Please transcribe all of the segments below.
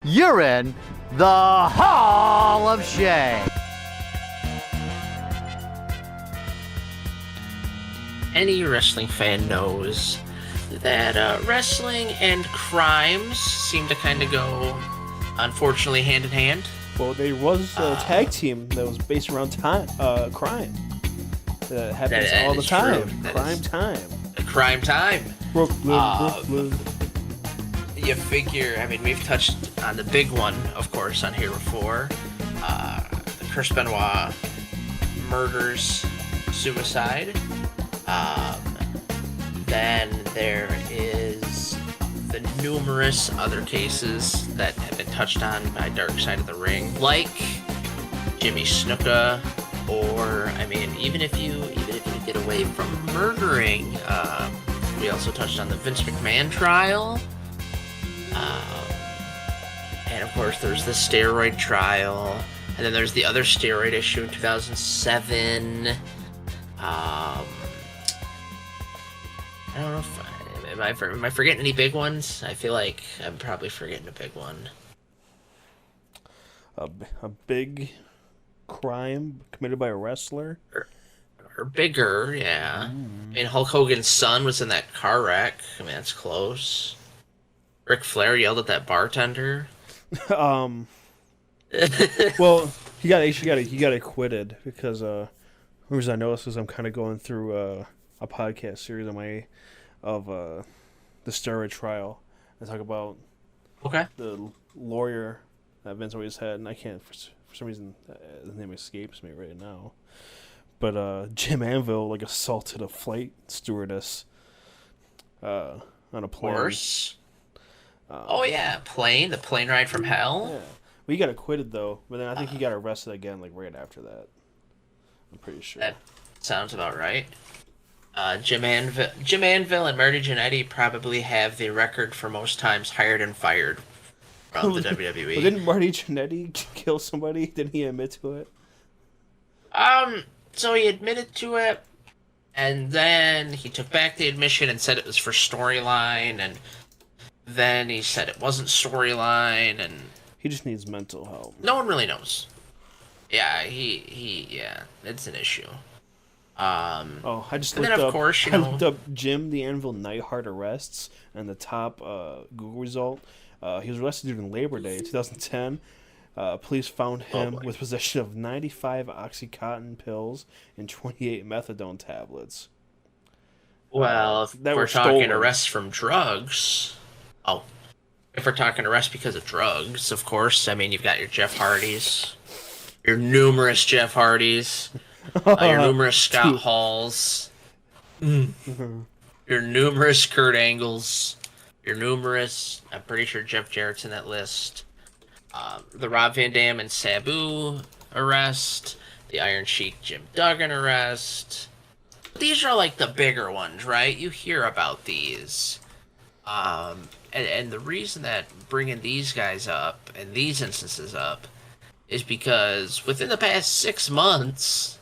You're in the Hall of Shame. Any wrestling fan knows that wrestling and crimes seem to kind of go, unfortunately, hand in hand. Well, there was a tag team that was based around crime. That happens all the time. Crime time. Brooklyn. You figure, I mean, we've touched on the big one, of course, on here before. The Chris Benoit murders, suicide. Then there is the numerous other cases that have been touched on by Dark Side of the Ring, like Jimmy Snuka, or I mean, even if you get away from murdering, we also touched on the Vince McMahon trial, and of course there's the steroid trial, and then there's the other steroid issue in 2007. I don't know if am I forgetting any big ones? I feel like I'm probably forgetting a big one. A big crime committed by a wrestler? Or bigger, yeah. I mean, Hulk Hogan's son was in that car wreck. I mean, that's close. Ric Flair yelled at that bartender. Well, he got acquitted because the reason I noticed is I'm kind of going through a podcast series of the steroid trial. I talk about the lawyer that Vince always had, and I can't for some reason the name escapes me right now. But Jim Anvil assaulted a flight stewardess on a plane. Horse. Oh yeah, the plane ride from hell. Yeah, well, he got acquitted though, but then I think he got arrested again right after that. I'm pretty sure. That sounds about right. Jim Anvil and Marty Jannetty probably have the record for most times hired and fired from the WWE. Well, didn't Marty Jannetty kill somebody? Didn't he admit to it? So he admitted to it, and then he took back the admission and said it was for storyline, and then he said it wasn't storyline, and he just needs mental help. No one really knows. Yeah, yeah, it's an issue. I just looked up. Of course, I looked up Jim the Anvil Neidhart arrests, and the top Google result. He was arrested during Labor Day 2010. Police found him with possession of 95 OxyContin pills and 28 methadone tablets. Well, if we're talking arrests from drugs, if we're talking arrests because of drugs, of course, I mean, you've got your Jeff Hardys, your numerous Jeff Hardys. Your numerous Scott Halls, your numerous Kurt Angles, your numerous, I'm pretty sure Jeff Jarrett's in that list, the Rob Van Dam and Sabu arrest, the Iron Sheik Jim Duggan arrest. These are the bigger ones, right? You hear about these. And the reason that bringing these guys up and these instances up is because within the past 6 months,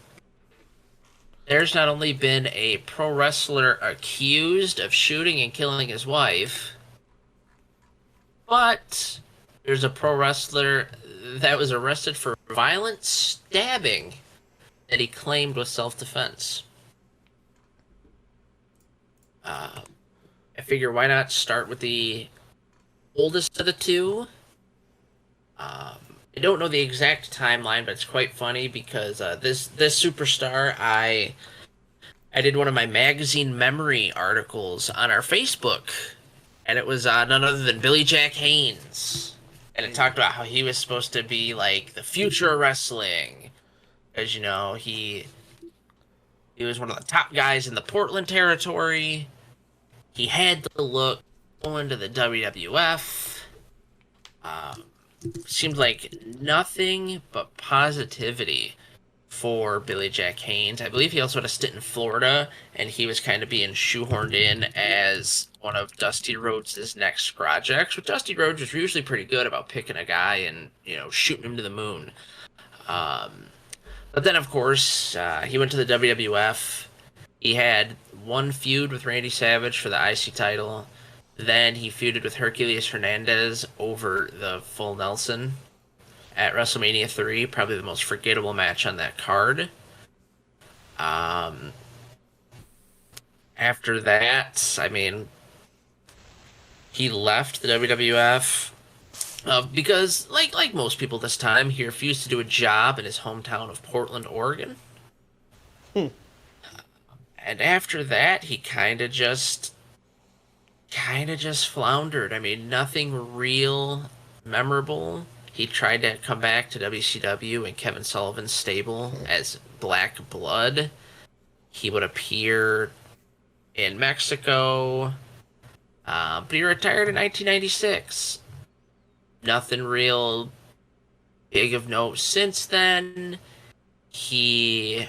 there's not only been a pro wrestler accused of shooting and killing his wife, but there's a pro wrestler that was arrested for violent stabbing that he claimed was self-defense. I figure why not start with the oldest of the two? I don't know the exact timeline, but it's quite funny because this superstar, I did one of my magazine memory articles on our Facebook, and it was none other than Billy Jack Haynes, and it talked about how he was supposed to be the future of wrestling, because he was one of the top guys in the Portland territory. He had the look going to the WWF. Seemed like nothing but positivity for Billy Jack Haynes. I believe he also had a stint in Florida, and he was kind of being shoehorned in as one of Dusty Rhodes' next projects. But Dusty Rhodes was usually pretty good about picking a guy and shooting him to the moon. But then, of course, he went to the WWF. He had one feud with Randy Savage for the IC title. Then he feuded with Hercules Hernandez over the full Nelson at WrestleMania 3, probably the most forgettable match on that card. Um, After that, I mean, he left the WWF because, like most people this time, he refused to do a job in his hometown of Portland, Oregon. Hmm. And after that, he kind of just floundered. I mean, nothing real memorable. He tried to come back to WCW and Kevin Sullivan's stable as Black Blood. He would appear in Mexico, but he retired in 1996. Nothing real big of note since then. He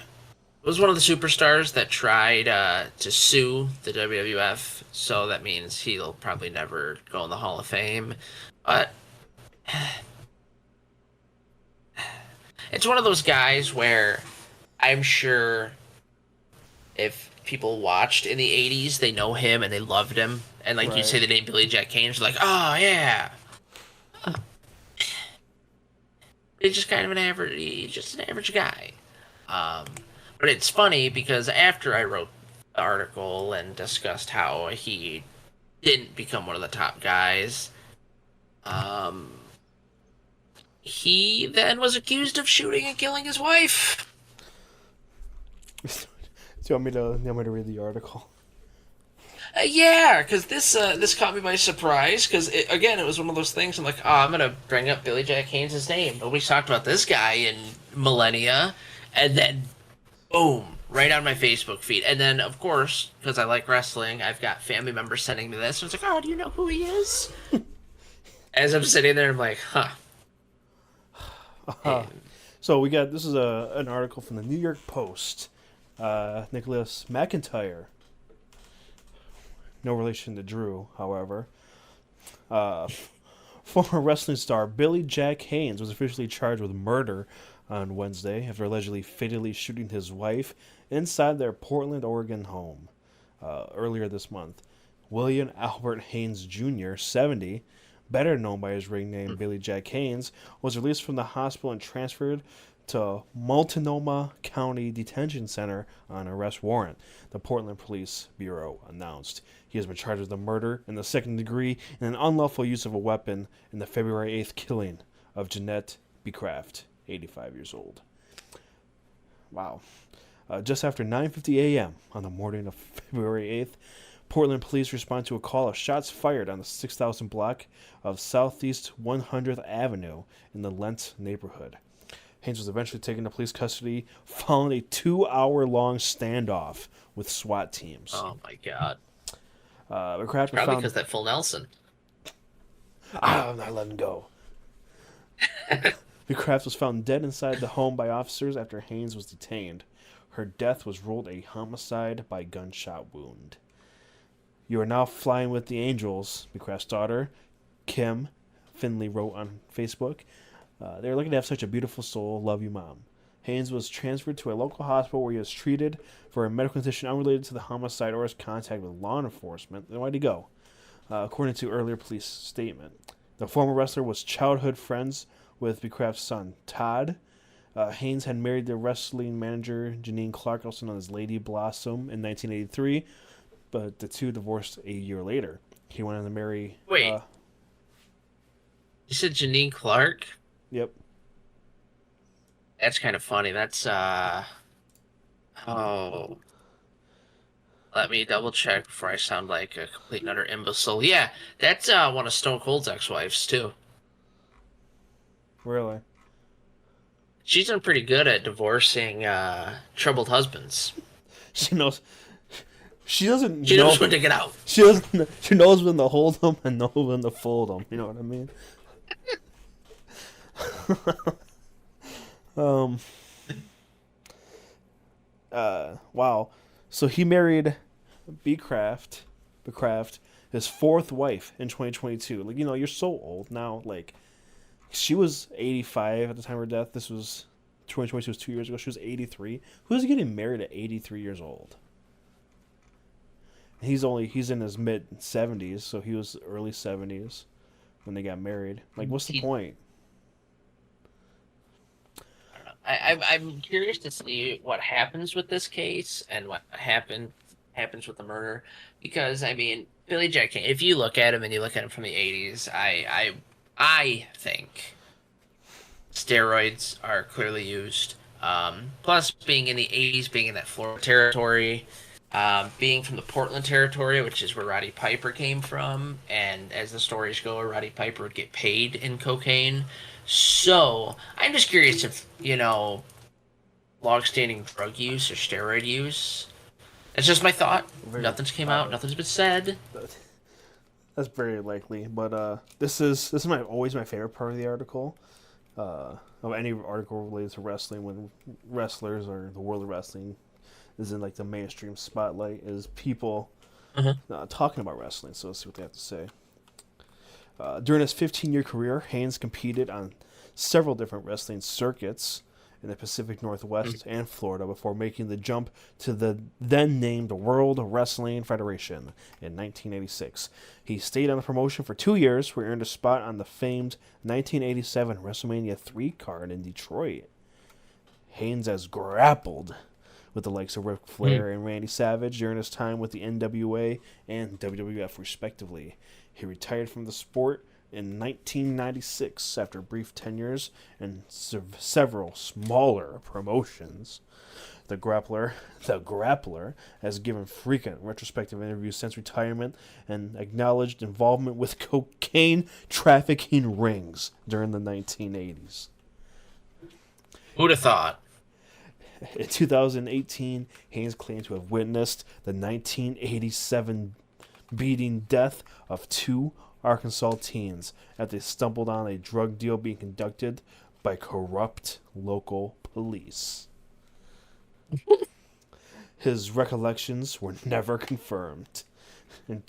was one of the superstars that tried to sue the WWF, so that means he'll probably never go in the Hall of Fame. But it's one of those guys where I'm sure if people watched in the 80s, they know him and they loved him. And like you say the name Billy Jack Haynes, they're like, oh yeah. He's just kind of an average guy. But it's funny because after I wrote the article and discussed how he didn't become one of the top guys, he then was accused of shooting and killing his wife. Do you want me to read the article? Yeah, because this caught me by surprise. Because again, it was one of those things. I'm like, oh, I'm gonna bring up Billy Jack Haynes' name. Nobody's talked about this guy in millennia, and then boom, right on my Facebook feed. And then, of course, because I like wrestling, I've got family members sending me this. So it's like, oh, do you know who he is? As I'm sitting there, I'm like, huh. So this is an article from the New York Post. Nicholas McIntyre. No relation to Drew, however. Former wrestling star Billy Jack Haynes was officially charged with murder on Wednesday after allegedly fatally shooting his wife inside their Portland, Oregon home earlier this month. William Albert Haynes Jr., 70, better known by his ring name Billy Jack Haynes, was released from the hospital and transferred to Multnomah County Detention Center on arrest warrant, the Portland Police Bureau announced. He has been charged with the murder in the second degree and an unlawful use of a weapon in the February 8th killing of Jeanette Becraft, 85 years old. Wow. Just after 9:50 a.m. on the morning of February 8th, Portland police respond to a call of shots fired on the 6,000 block of Southeast 100th Avenue in the Lent neighborhood. Haynes was eventually taken to police custody following a 2-hour-long standoff with SWAT teams. Oh my god. Probably because that full Nelson. I'm not letting go. Becraft was found dead inside the home by officers after Haynes was detained. Her death was ruled a homicide by gunshot wound. You are now flying with the angels, Becraft's daughter, Kim Finley, wrote on Facebook. They're lucky to have such a beautiful soul. Love you, Mom. Haynes was transferred to a local hospital where he was treated for a medical condition unrelated to the homicide or his contact with law enforcement. Then why'd he go? According to earlier police statement. The former wrestler was childhood friends with Becraft's son, Todd. Haynes had married the wrestling manager Janine Clark, also known as Lady Blossom, in 1983, but the two divorced a year later. He went on to marry... Wait. You said Janine Clark? Yep. That's kind of funny. That's, oh. Let me double check before I sound like a complete and utter imbecile. Yeah, that's, one of Stone Cold's ex-wives, too. Really? She's done pretty good at divorcing, troubled husbands. She knows... She doesn't She knows when to get out. She doesn't. She knows when to hold them and knows when to fold them. You know what I mean? Wow. So he married Becraft, his fourth wife, in 2022. Like, you're so old now. Like, she was 85 at the time of her death. This was 2022, was 2 years ago. She was 83. Who's getting married at 83 years old? He's in his mid-70s, so he was early 70s when they got married. Like, what's the point? I'm curious to see what happens with this case and what happens with the murder, because I mean, Billy Jack Haynes, if you look at him and you look at him from the '80s, I think steroids are clearly used. Plus, being in the '80s, being in that Florida territory, being from the Portland territory, which is where Roddy Piper came from, and as the stories go, Roddy Piper would get paid in cocaine. So, I'm just curious if, long-standing drug use or steroid use. It's just my thought. Nothing's came out. Nothing's been said. That's very likely, but this is always my favorite part of the article. Of any article related to wrestling, when wrestlers or the world of wrestling is in like the mainstream spotlight, is people talking about wrestling. So let's see what they have to say. During his 15-year career, Haynes competed on several different wrestling circuits in the Pacific Northwest and Florida before making the jump to the then-named World Wrestling Federation in 1986. He stayed on the promotion for 2 years, where he earned a spot on the famed 1987 WrestleMania 3 card in Detroit. Haynes has grappled with the likes of Ric Flair and Randy Savage during his time with the NWA and WWF, respectively. He retired from the sport in 1996 after brief tenures in several smaller promotions. The Grappler has given frequent retrospective interviews since retirement and acknowledged involvement with cocaine trafficking rings during the 1980s. Who'd have thought? In 2018, Haynes claimed to have witnessed the 1987 beating death of 2 Arkansas teens after they stumbled on a drug deal being conducted by corrupt local police. His recollections were never confirmed. In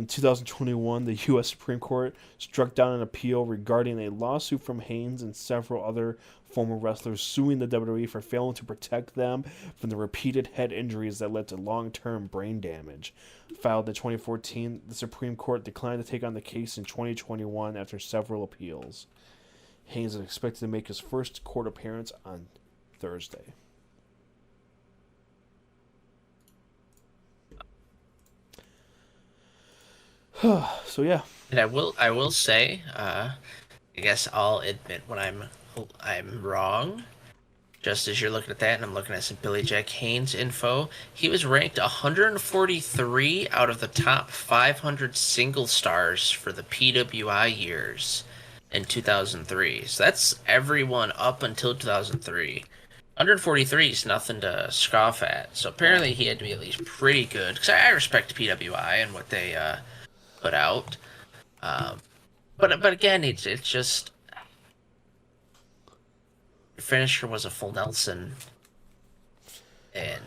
2021, the U.S. Supreme Court struck down an appeal regarding a lawsuit from Haynes and several other former wrestlers suing the WWE for failing to protect them from the repeated head injuries that led to long-term brain damage. Filed in 2014, the Supreme Court declined to take on the case in 2021 after several appeals. Haynes is expected to make his first court appearance on Thursday. So yeah. And I will say, I guess I'll admit when I'm wrong. Just as you're looking at that, and I'm looking at some Billy Jack Haynes info, he was ranked 143 out of the top 500 single stars for the PWI years in 2003. So that's everyone up until 2003. 143 is nothing to scoff at. So apparently he had to be at least pretty good, because I respect PWI and what they put out. But again, it's just... finisher was a full Nelson, and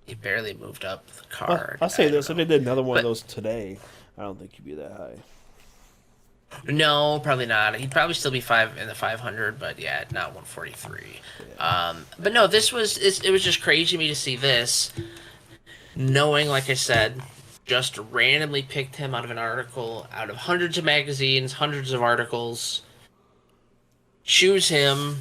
he barely moved up the card. I'll say this: if they did another one of those today, I don't think he'd be that high. No, probably not. He'd probably still be in the 500, but yeah, not 143. Yeah. But no, it was just crazy to me to see this, knowing, like I said, just randomly picked him out of an article, out of hundreds of magazines, hundreds of articles. Choose him,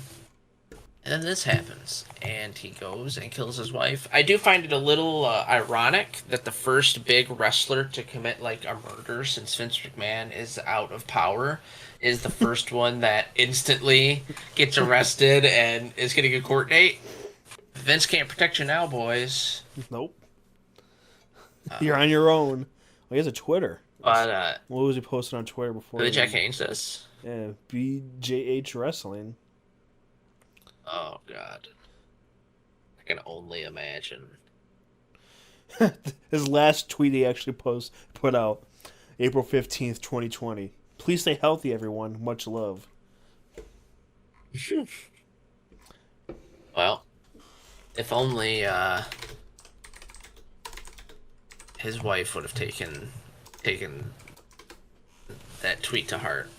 and then this happens, and he goes and kills his wife. I do find it a little ironic that the first big wrestler to commit like a murder since Vince McMahon is out of power is the first one that instantly gets arrested and is getting a court date. Vince can't protect you now, boys. Nope. You're on your own. Well, he has a Twitter. But what was he posting on Twitter before? Billy Jack Haynes does. Yeah, BJH Wrestling. Oh, God. I can only imagine. His last tweet he actually put out, April 15th, 2020. Please stay healthy, everyone. Much love. Well, if only his wife would have taken that tweet to heart.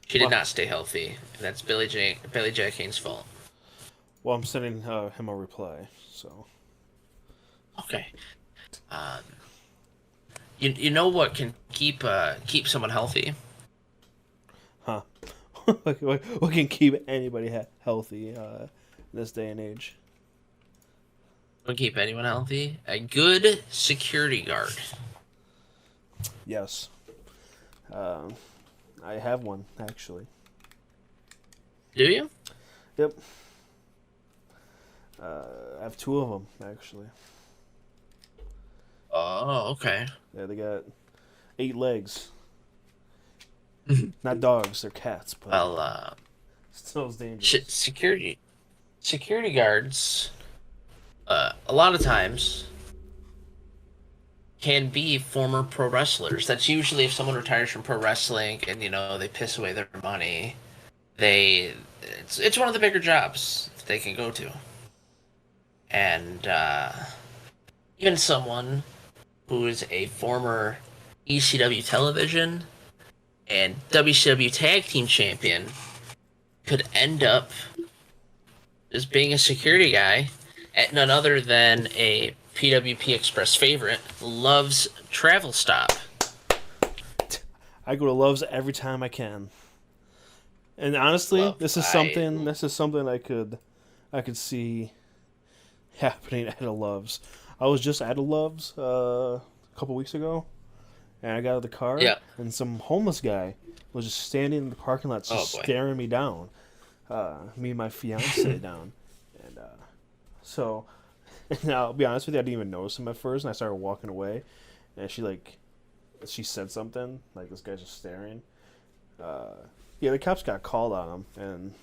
She did not stay healthy. That's Billy Jack Haynes' fault. Well, I'm sending him a reply, so. Okay. Um, you know what can keep someone healthy? Huh? What can keep anybody healthy in this day and age? What can keep anyone healthy? A good security guard. Yes. Um, I have one actually. Do you? Yep. I have two of them actually. Oh, okay. Yeah, they got 8 legs. Not dogs, they're cats, but Well, still dangerous. security guards, a lot of times can be former pro wrestlers. That's usually if someone retires from pro wrestling and they piss away their money. It's one of the bigger jobs that they can go to, and even someone who is a former ECW television and WCW tag team champion could end up as being a security guy at none other than a PWP Express favorite, Love's Travel Stop. I go to Love's every time I can. And honestly, Love, this is something I could see happening at a Love's. I was just at a Love's a couple weeks ago, and I got out of the car, Yeah. and some homeless guy was just standing in the parking lot, just staring me down. Me and my fiance down, and so. And I'll be honest with you, I didn't even notice him at first, and I started walking away, and she said something like, "This guy's just staring." Yeah, the cops got called on him, and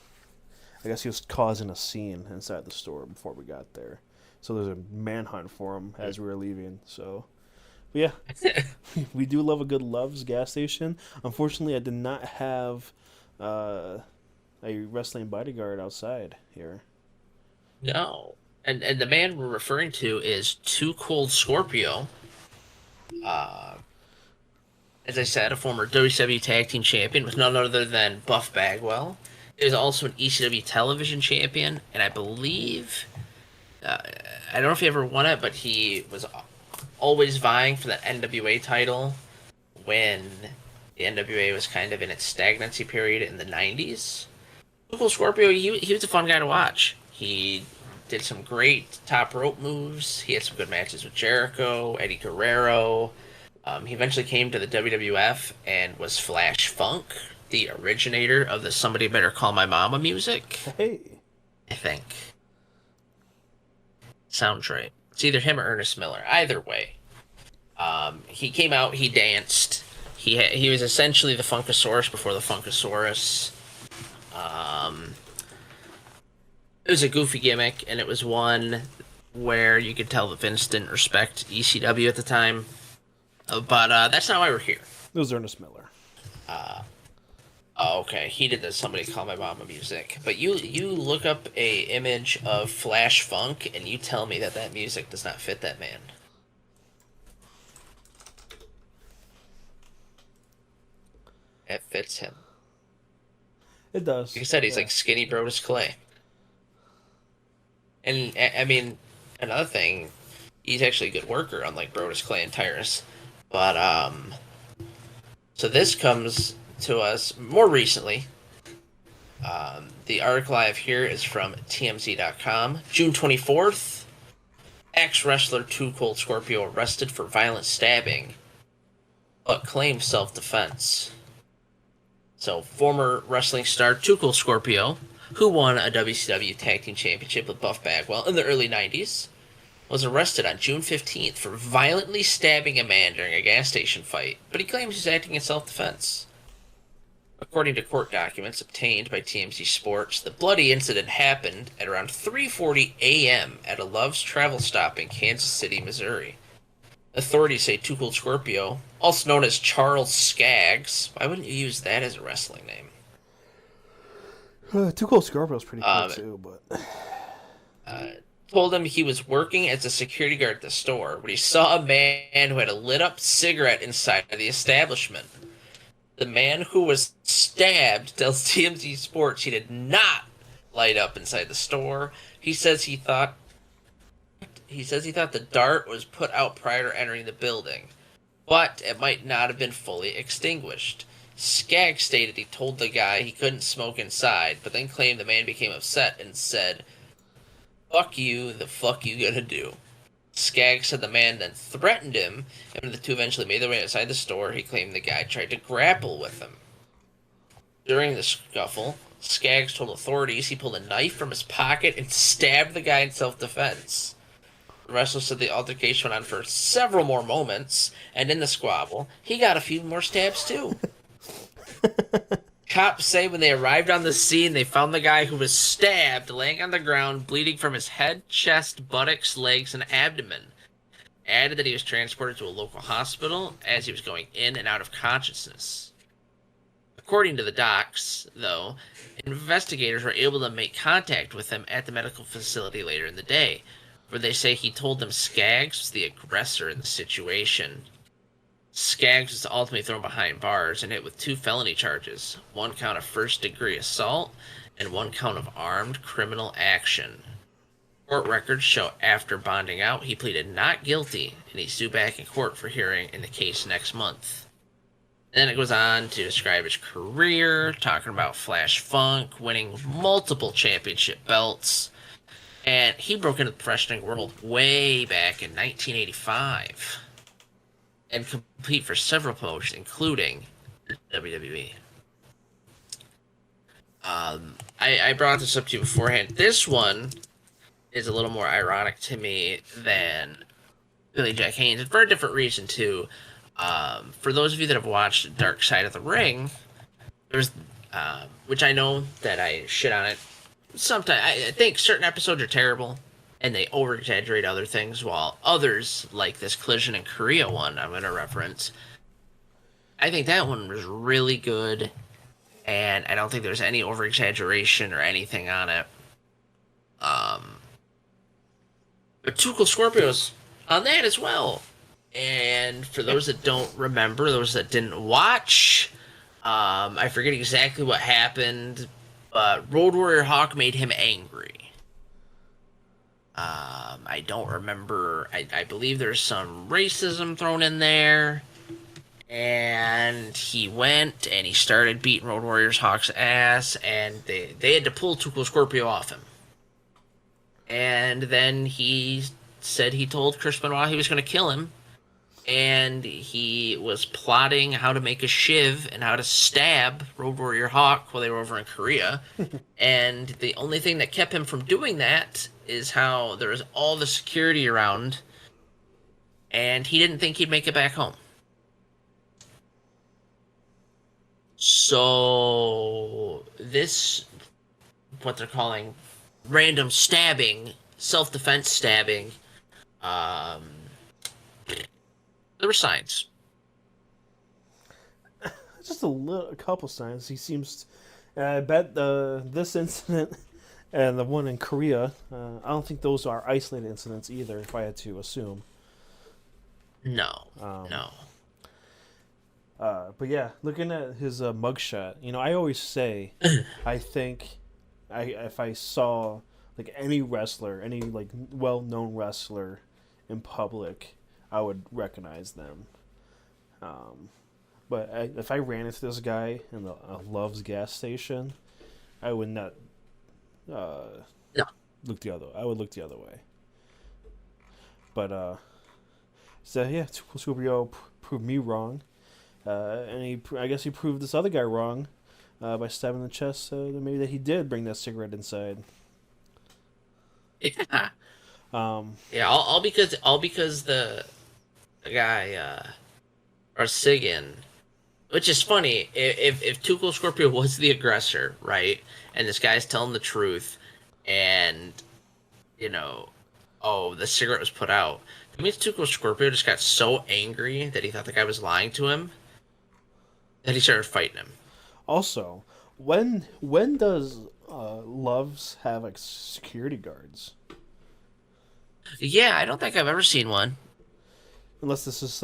I guess he was causing a scene inside the store before we got there. So there's a manhunt for him as we were leaving. So, but yeah, we do love a good Love's gas station. Unfortunately, I did not have a wrestling bodyguard outside here. No. And the man we're referring to is Cold Scorpio. As I said, a former WCW Tag Team Champion with none other than Buff Bagwell. He was also an ECW Television Champion, and I believe, I don't know if he ever won it, but he was always vying for that NWA title when the NWA was kind of in its stagnancy period in the 90s. Cold Scorpio, he was a fun guy to watch. He did some great top rope moves. He had some good matches with Jericho, Eddie Guerrero. He eventually came to the WWF and was Flash Funk, the originator of the Somebody Better Call My Mama music. Hey. I think. Sounds right. It's either him or Ernest Miller. Either way. He came out, he danced. He was essentially the Funkasaurus before the Funkasaurus. It was a goofy gimmick, and it was one where you could tell that Vince didn't respect ECW at the time. But that's not why we're here. It was Ernest Miller. Okay. He did the Somebody Call My Mama music. But you look up a image of Flash Funk, and you tell me that music does not fit that man. It fits him. It does. Like I said, he's like skinny Brodus Clay. And, I mean, another thing, he's actually a good worker, unlike Brodus Clay and Tyrus. But, so this comes to us more recently. The article I have here is from TMZ.com. June 24th, ex-wrestler Cold Scorpio arrested for violent stabbing, but claims self-defense. So, former wrestling star Cold Scorpio, who won a WCW Tag Team Championship with Buff Bagwell in the early 90s, was arrested on June 15th for violently stabbing a man during a gas station fight, but he claims he's acting in self-defense. According to court documents obtained by TMZ Sports, the bloody incident happened at around 3:40 a.m. at a Love's Travel Stop in Kansas City, Missouri. Authorities say Cold Scorpio, also known as Charles Skaggs, why wouldn't you use that as a wrestling name? Cold Scorpio's pretty cool too, but told him he was working as a security guard at the store when he saw a man who had a lit-up cigarette inside of the establishment. The man who was stabbed tells TMZ Sports he did not light up inside the store. He says he thought he says he thought the dart was put out prior to entering the building, but it might not have been fully extinguished. Skaggs stated he told the guy he couldn't smoke inside, but then claimed the man became upset and said, "Fuck you, the fuck you gonna do?" Skaggs said the man then threatened him, and when the two eventually made their way outside the store, he claimed the guy tried to grapple with him. During the scuffle, Skaggs told authorities he pulled a knife from his pocket and stabbed the guy in self-defense. The wrestler said the altercation went on for several more moments, and in the squabble, he got a few more stabs too. Cops say when they arrived on the scene, they found the guy who was stabbed laying on the ground, bleeding from his head, chest, buttocks, legs, and abdomen. Added that he was transported to a local hospital as he was going in and out of consciousness. According to the docs, though, investigators were able to make contact with him at the medical facility later in the day, where they say he told them Skaggs was the aggressor in the situation. Skaggs was ultimately thrown behind bars and hit with 2 felony charges, 1 count of first-degree assault and 1 count of armed criminal action. Court records show after bonding out, he pleaded not guilty, and he's due back in court for hearing in the case next month. And then it goes on to describe his career, talking about Flash Funk, winning multiple championship belts, and he broke into the professional world way back in 1985. And compete for several promotions, including the WWE. I brought this up to you beforehand. This one is a little more ironic to me than Billy Jack Haynes, and for a different reason too. For those of you that have watched Dark Side of the Ring, there's, which I know that I shit on it. Sometimes I think certain episodes are terrible, and they over-exaggerate other things, while others, like this Collision in Korea one I'm going to reference, I think that one was really good, and I don't think there's any over-exaggeration or anything on it. But Two Cold Scorpios on that as well. And for those that don't remember, those that didn't watch, I forget exactly what happened, but Road Warrior Hawk made him angry. I don't remember. I believe there's some racism thrown in there. And he went and he started beating Road Warriors Hawk's ass, and they had to pull Two Cold Scorpio off him. And then he said he told Chris Benoit he was going to kill him, and he was plotting how to make a shiv and how to stab Road Warrior Hawk while they were over in Korea. And the only thing that kept him from doing that is how there was all the security around, and he didn't think he'd make it back home. So this, what they're calling random stabbing, self-defense stabbing, there were signs. Just a couple signs. He seems. I bet this incident and the one in Korea. I don't think those are isolated incidents either. If I had to assume. No. But yeah, looking at his mugshot, I always say, I think, if I saw like any wrestler, any like well-known wrestler in public, I would recognize them. But if I ran into this guy in the Love's gas station, I would not look the other. I would look the other way. But so yeah, Scorpio proved me wrong, and I guess he proved this other guy wrong by stabbing the chest. So maybe that he did bring that cigarette inside. Yeah. Yeah. All because the guy Arsigan. Which is funny, if Two Cold Scorpio was the aggressor, right, and this guy's telling the truth, and, the cigarette was put out, that means Two Cold Scorpio just got so angry that he thought the guy was lying to him, that he started fighting him. Also, when does Love's have, like, security guards? Yeah, I don't think I've ever seen one. Unless this is,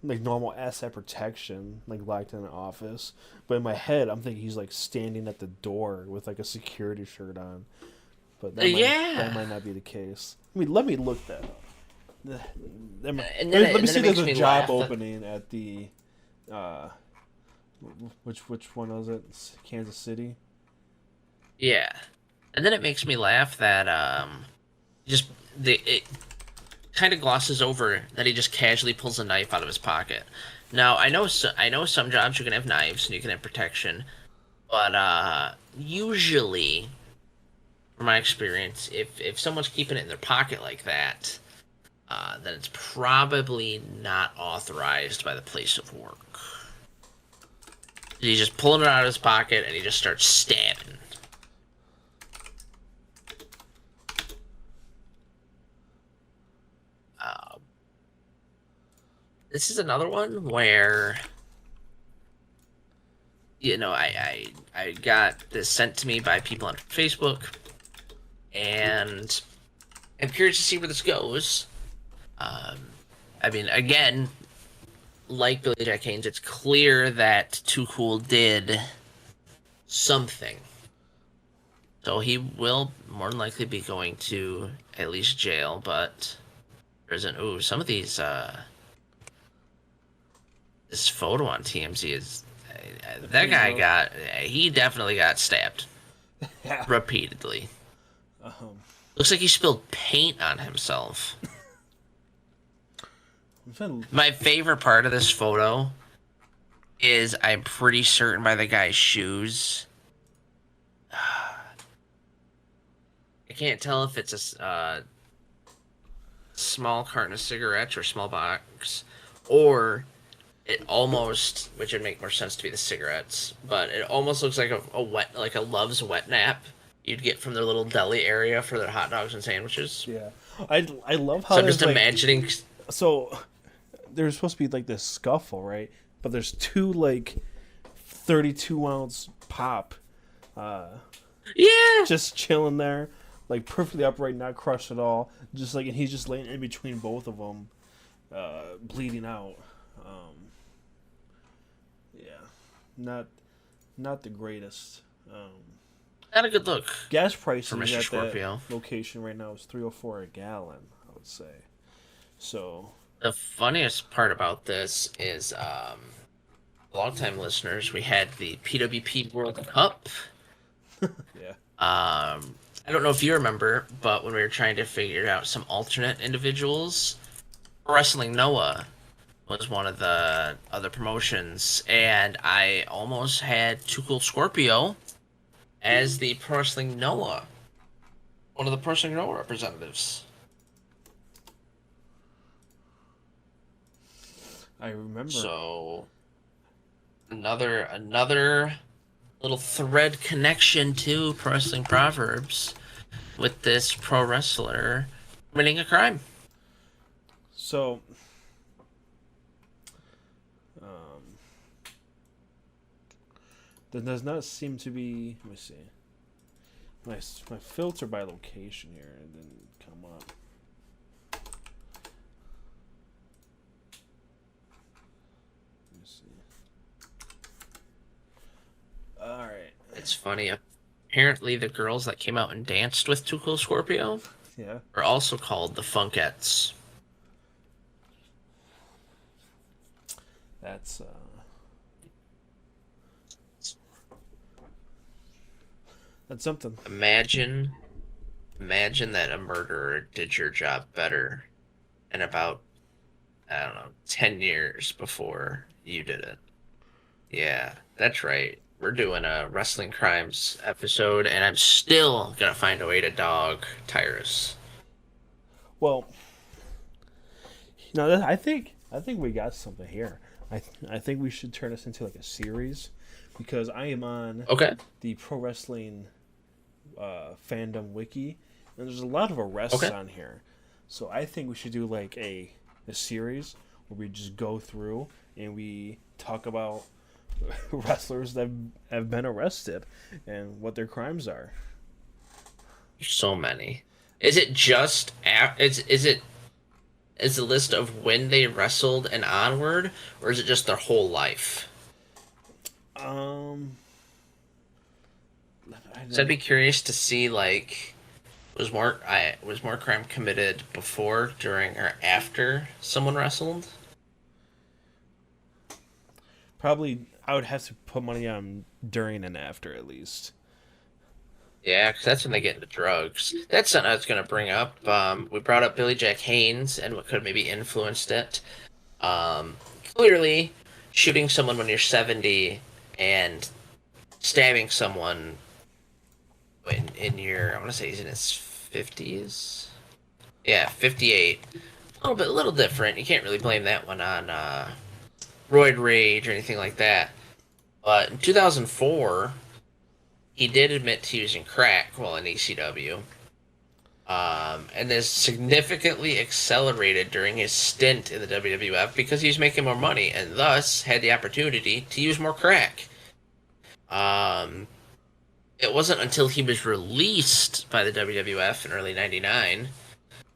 like normal asset protection, like locked in an office. But in my head, I'm thinking he's like standing at the door with like a security shirt on. but that might not be the case. Let me look that up. Let me see. There's a job opening at the which one was it? Kansas City. Yeah, and then it makes me laugh that it kind of glosses over that he just casually pulls a knife out of his pocket. Now I know some jobs you can have knives and you can have protection, but usually, from my experience, if someone's keeping it in their pocket like that, then it's probably not authorized by the place of work. He's just pulling it out of his pocket and he just starts stabbing. This is another one where, I got this sent to me by people on Facebook, and I'm curious to see where this goes. Again, like Billy Jack Haynes, it's clear that Too Cool did something. So he will more than likely be going to at least jail, but some of these, this photo on TMZ is, that guy he definitely got stabbed. Yeah. Repeatedly. Looks like he spilled paint on himself. My favorite part of this photo is I'm pretty certain by the guy's shoes. I can't tell if it's a small carton of cigarettes or small box, or it almost, which would make more sense to be the cigarettes, but it almost looks like a Love's wet nap you'd get from their little deli area for their hot dogs and sandwiches. Yeah, I love how. So I'm just imagining. So there's supposed to be like this scuffle, right? But there's two 32-ounce pop. Yeah. Just chilling there, perfectly upright, not crushed at all. And he's just laying in between both of them, bleeding out. Not the greatest. Not a good look. Gas prices for Mr. at Scorpio. that location right now is $3.04 a gallon, I would say. So the funniest part about this is, longtime listeners, we had the PWP World Cup. Yeah. I don't know if you remember, but when we were trying to figure out some alternate individuals, Wrestling Noah was one of the other promotions, and I almost had Cold Scorpio as the Pro Wrestling Noah, one of the Pro Wrestling Noah representatives. I remember. So another little thread connection to Pro Wrestling Proverbs with this pro wrestler committing a crime. So there does not seem to be. Let me see. My filter by location here didn't come up. Let me see. All right. It's funny. Apparently, the girls that came out and danced with Cold Scorpio are also called the Funkettes. That's something. Imagine that a murderer did your job better in about, 10 years before you did it. Yeah, that's right. We're doing a Wrestling Crimes episode, and I'm still gonna find a way to dog Tyrus. Well, I think we got something here. I think we should turn this into a series, because I am on the Pro Wrestling fandom wiki, and there's a lot of arrests on here. So I think we should do a series where we just go through and we talk about wrestlers that have been arrested and what their crimes are. So many. Is it just is the list of when they wrestled and onward, or is it just their whole life? So I'd be curious to see Was more crime committed before, during, or after someone wrestled? Probably, I would have to put money on during and after at least. Yeah, because that's when they get into drugs. That's something I was going to bring up. We brought up Billy Jack Haynes and what could have maybe influenced it. Clearly, shooting someone when you're 70 and stabbing someone in your, I want to say he's in his 50s. Yeah, 58. A little different. You can't really blame that one on roid rage or anything like that. But in 2004, he did admit to using crack while in ECW. And this significantly accelerated during his stint in the WWF because he was making more money and thus had the opportunity to use more crack. It wasn't until he was released by the WWF in early '99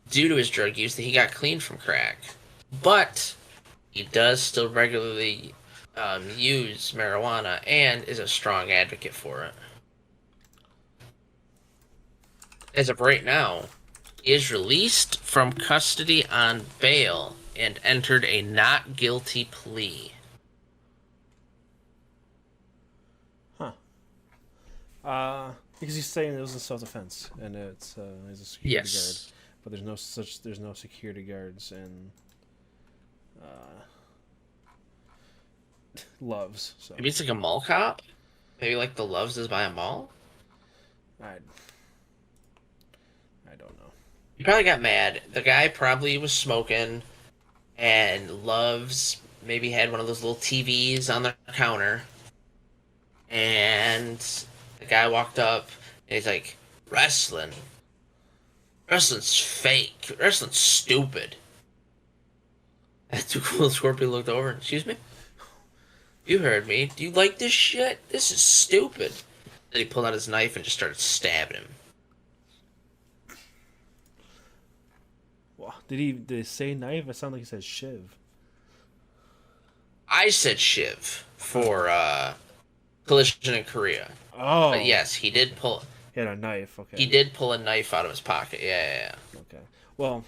due to his drug use that he got clean from crack. But he does still regularly use marijuana and is a strong advocate for it. As of right now, he is released from custody on bail and entered a not guilty plea. Because he's saying it was a self-defense and it's he's a security guard, but there's no security guards in Loves. So Maybe it's like a mall cop. Maybe like the Loves is by a mall. I don't know. He probably got mad. The guy probably was smoking, and Loves maybe had one of those little TVs on the counter, and the guy walked up and he's like, wrestling's fake, wrestling's stupid. That's too cool. Scorpio looked over. Excuse me? You heard me. Do you like this shit? This is stupid. Then he pulled out his knife and just started stabbing him. Well, did he say knife? It sounded like he said shiv. I said shiv for Collision in Korea. Oh. But yes, he did pull... He had a knife, okay. He did pull a knife out of his pocket. Yeah. Okay. Well,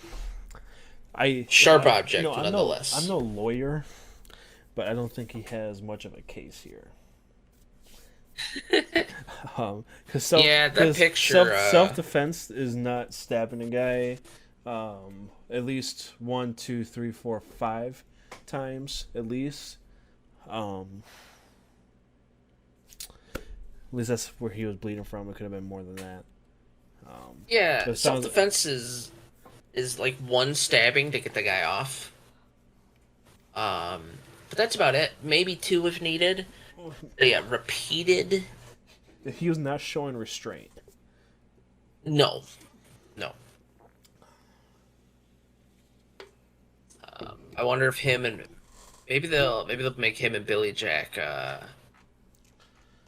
Sharp object, nonetheless. I'm no lawyer, but I don't think he has much of a case here. That picture... Self-defense is not stabbing a guy at least 1, 2, 3, 4, 5 times, at least. At least that's where he was bleeding from. It could have been more than that. Self-defense is like one stabbing to get the guy off. But that's about it. Maybe 2 if needed. Yeah, repeated. He was not showing restraint. No. I wonder if him and maybe they'll make him and Billy Jack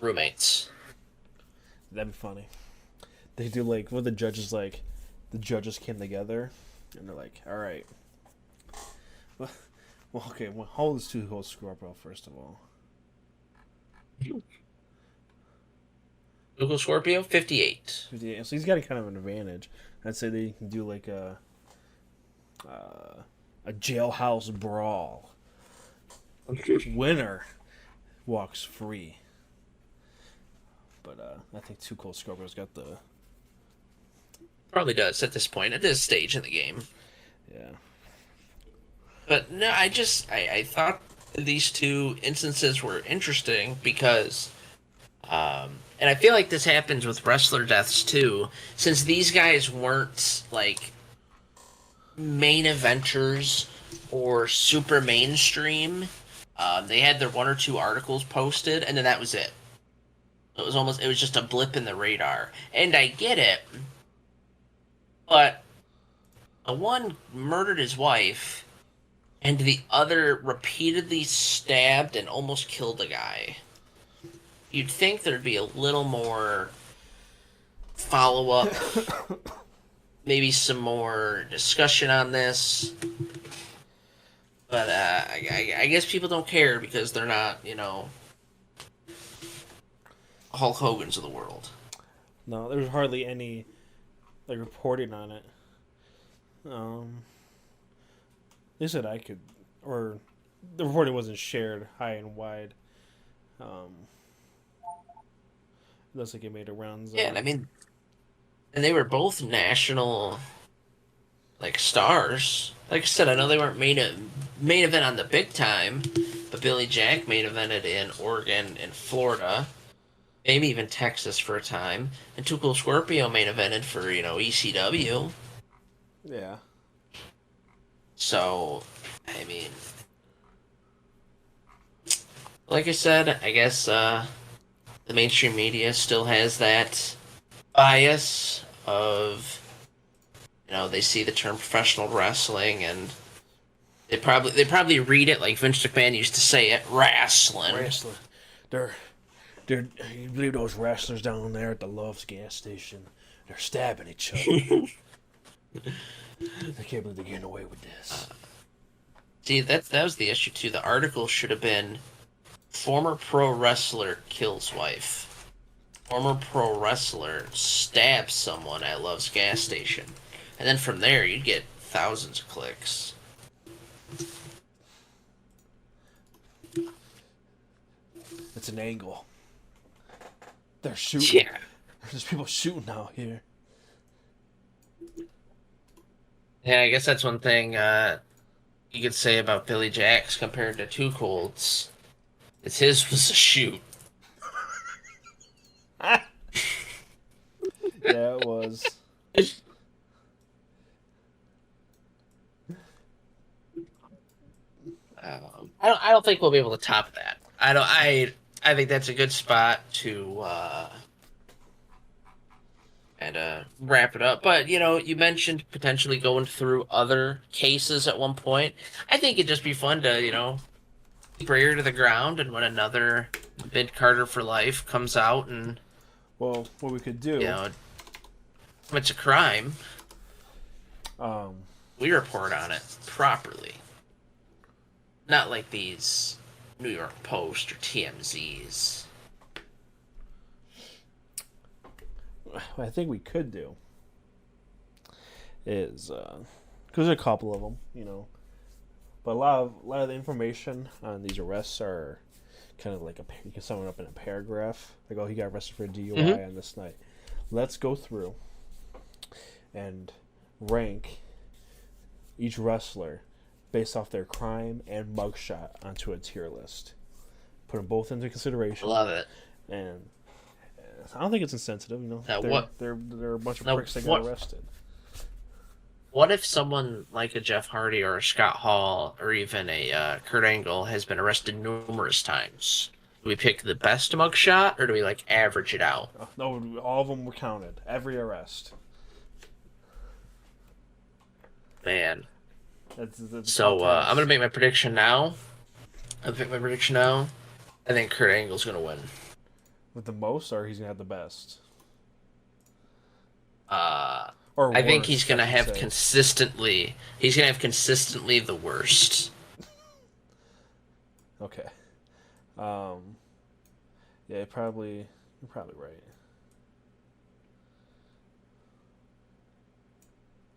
roommates. That'd be funny. They do like what the judges like. The judges came together, and they're like, "All right, well, okay. Well, how old is Cold Scorpio first of all?" Cold Scorpio, 58. 58. So he's got a kind of an advantage. I'd say they can do like a jailhouse brawl. Winner walks free. But I think Cold Scorpio's got the... Probably does at this point, at this stage in the game. Yeah. But no, I thought these 2 instances were interesting because, and I feel like this happens with wrestler deaths too, since these guys weren't like main eventers or super mainstream. They had their 1 or 2 articles posted, and then that was it. It was just a blip in the radar. And I get it, but the one murdered his wife, and the other repeatedly stabbed and almost killed a guy. You'd think there'd be a little more follow-up, maybe some more discussion on this. But I guess people don't care because they're not, Hulk Hogan's of the world. No, there's hardly any like reporting on it. They said I could, or the reporting wasn't shared high and wide. It looks like it made a rounds. Yeah, and I mean, and they were both national like stars. Like I said, I know they weren't main event on the big time, but Billy Jack main evented in Oregon and Florida, maybe even Texas for a time, and Cold Scorpio main evented for ECW. Yeah. So, I mean, like I said, I guess the mainstream media still has that bias of, they see the term professional wrestling and they probably read it like Vince McMahon used to say it, wrestling. Wrestling. They're you believe those wrestlers down there at the Love's gas station? They're stabbing each other. I can't believe they're getting away with this. See, that was the issue too. The article should have been former pro wrestler kills wife. Former pro wrestler stabs someone at Love's gas station. And then from there, you'd get thousands of clicks. It's an angle. They're shooting. Yeah. There's people shooting out here. Yeah, I guess that's one thing you could say about Billy Jack's compared to Two Colds. It's his was a shoot. Yeah, it was. I don't think we'll be able to top that. I think that's a good spot to wrap it up. But you mentioned potentially going through other cases at one point. I think it'd just be fun to keep our ear to the ground, and when another Mid Carter for Life comes out and well, what we could do, it's a crime. um, We report on it properly. Not like these New York Post or TMZs. what I think we could do is because there's a couple of them, but a lot of the information on these arrests are kind of like you can sum it up in a paragraph. Like, oh, he got arrested for a DUI on this night. Let's go through and rank each wrestler based off their crime and mugshot onto a tier list. Put them both into consideration. Love it. And I don't think it's insensitive. They're a bunch of pricks that got arrested. What if someone like a Jeff Hardy or a Scott Hall or even a Kurt Angle has been arrested numerous times? Do we pick the best mugshot, or do we average it out? No, all of them were counted. Every arrest. Man. That's So I'm gonna make my prediction now. I think Kurt Angle's gonna win. With the most, or he's gonna have the best? Or I think he's gonna have consistently. He's gonna have consistently the worst. Okay. Yeah, you're probably right.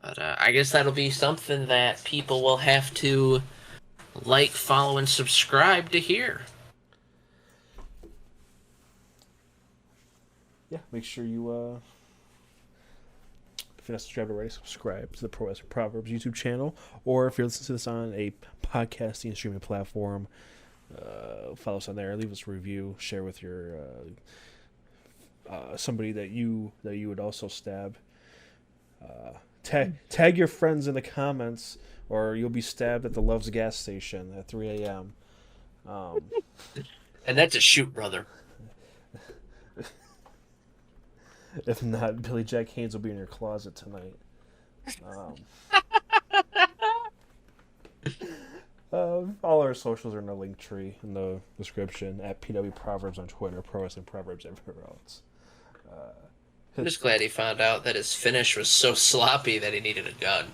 But I guess that'll be something that people will have to follow, and subscribe to hear. Yeah, make sure you, if you're not subscribed already, subscribe to the Proverbs YouTube channel, or if you're listening to this on a podcasting and streaming platform, follow us on there, leave us a review, share with your somebody that you would also stab. Tag your friends in the comments, or you'll be stabbed at the Love's gas station at 3 a.m. And that's a shoot, brother. If not, Billy Jack Haynes will be in your closet tonight. All our socials are in the link tree in the description, at PW Proverbs on Twitter, Pro Wrestling Proverbs everywhere else. I'm just glad he found out that his finish was so sloppy that he needed a gun.